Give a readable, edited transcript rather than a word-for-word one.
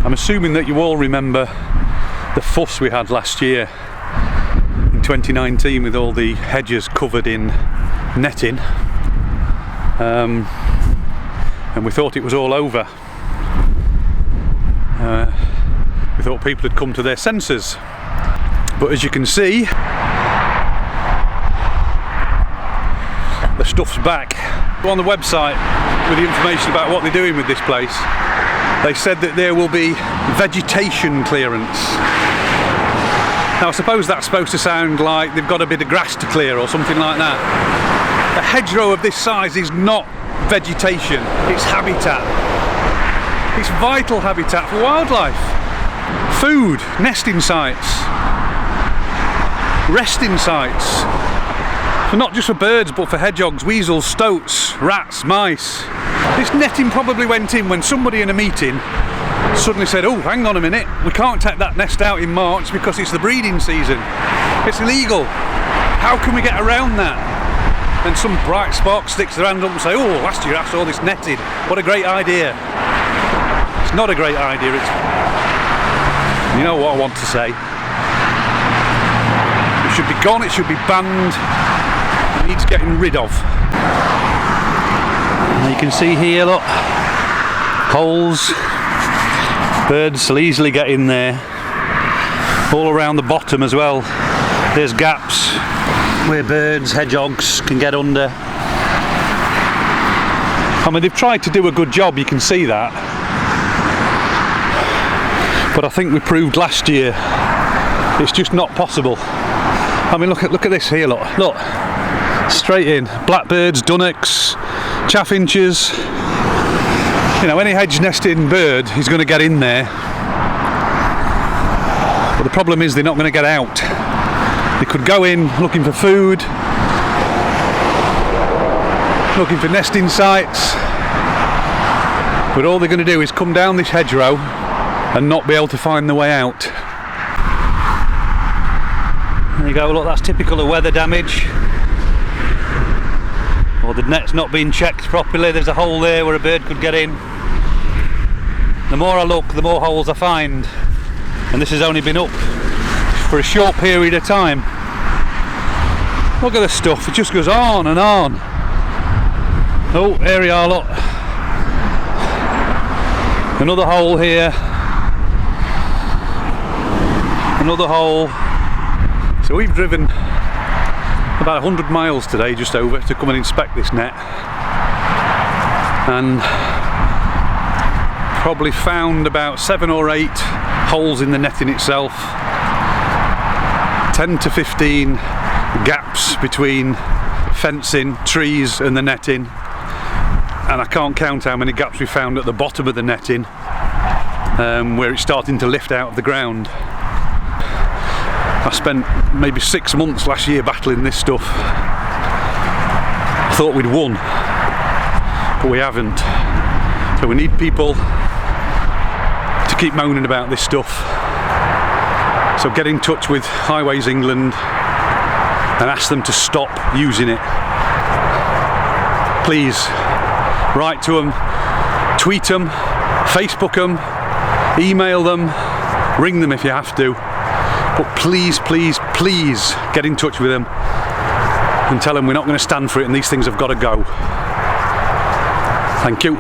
I'm assuming that you all remember the fuss we had last year in 2019 with all the hedges covered in netting, and we thought it was all over. We thought people had come to their senses, but as you can see, the stuff's back. On the website with the information about what they're doing with this place, they said that there will be vegetation clearance. Now I suppose that's supposed to sound like they've got a bit of grass to clear or something like that. A hedgerow of this size is not vegetation, it's habitat. It's vital habitat for wildlife. Food, nesting sites, resting sites. Not just for birds, but for hedgehogs, weasels, stoats, rats, mice. This netting probably went in when somebody in a meeting suddenly said, oh, hang on a minute, we can't take that nest out in March because it's the breeding season. It's illegal. How can we get around that? And some bright spark sticks their hand up and say, oh, last year I saw this netted. What a great idea. It's not a great idea. It's, you know what I want to say. It should be gone, it should be banned. Needs getting rid of. And you can see here, look, holes. Birds will easily get in there. All around the bottom as well. There's gaps where birds, hedgehogs can get under. I mean, they've tried to do a good job, you can see that. But I think we proved last year it's just not possible. I mean, look at this here, look. Straight in, blackbirds, dunnocks, chaffinches. You know, any hedge nesting bird is going to get in there. But the problem is they're not going to get out. They could go in looking for food, looking for nesting sites, but all they're going to do is come down this hedgerow and not be able to find the way out. There you go, look, that's typical of weather damage. Or the net's not being checked properly, there's a hole there where a bird could get in. The more I look, the more holes I find. And this has only been up for a short period of time. Look at this stuff, it just goes on and on. Oh, here we are, look. Another hole here. Another hole. So we've driven about 100 miles today, just over, to come and inspect this net, and probably found about 7 or 8 holes in the netting itself, 10 to 15 gaps between fencing, trees and the netting, and I can't count how many gaps we found at the bottom of the netting, where it's starting to lift out of the ground. I spent maybe 6 months last year battling this stuff. I thought we'd won, but we haven't. So we need people to keep moaning about this stuff. So get in touch with Highways England and ask them to stop using it. Please, write to them, tweet them, Facebook them, email them, ring them if you have to. But please, please, please get in touch with them and tell them we're not going to stand for it and these things have got to go. Thank you.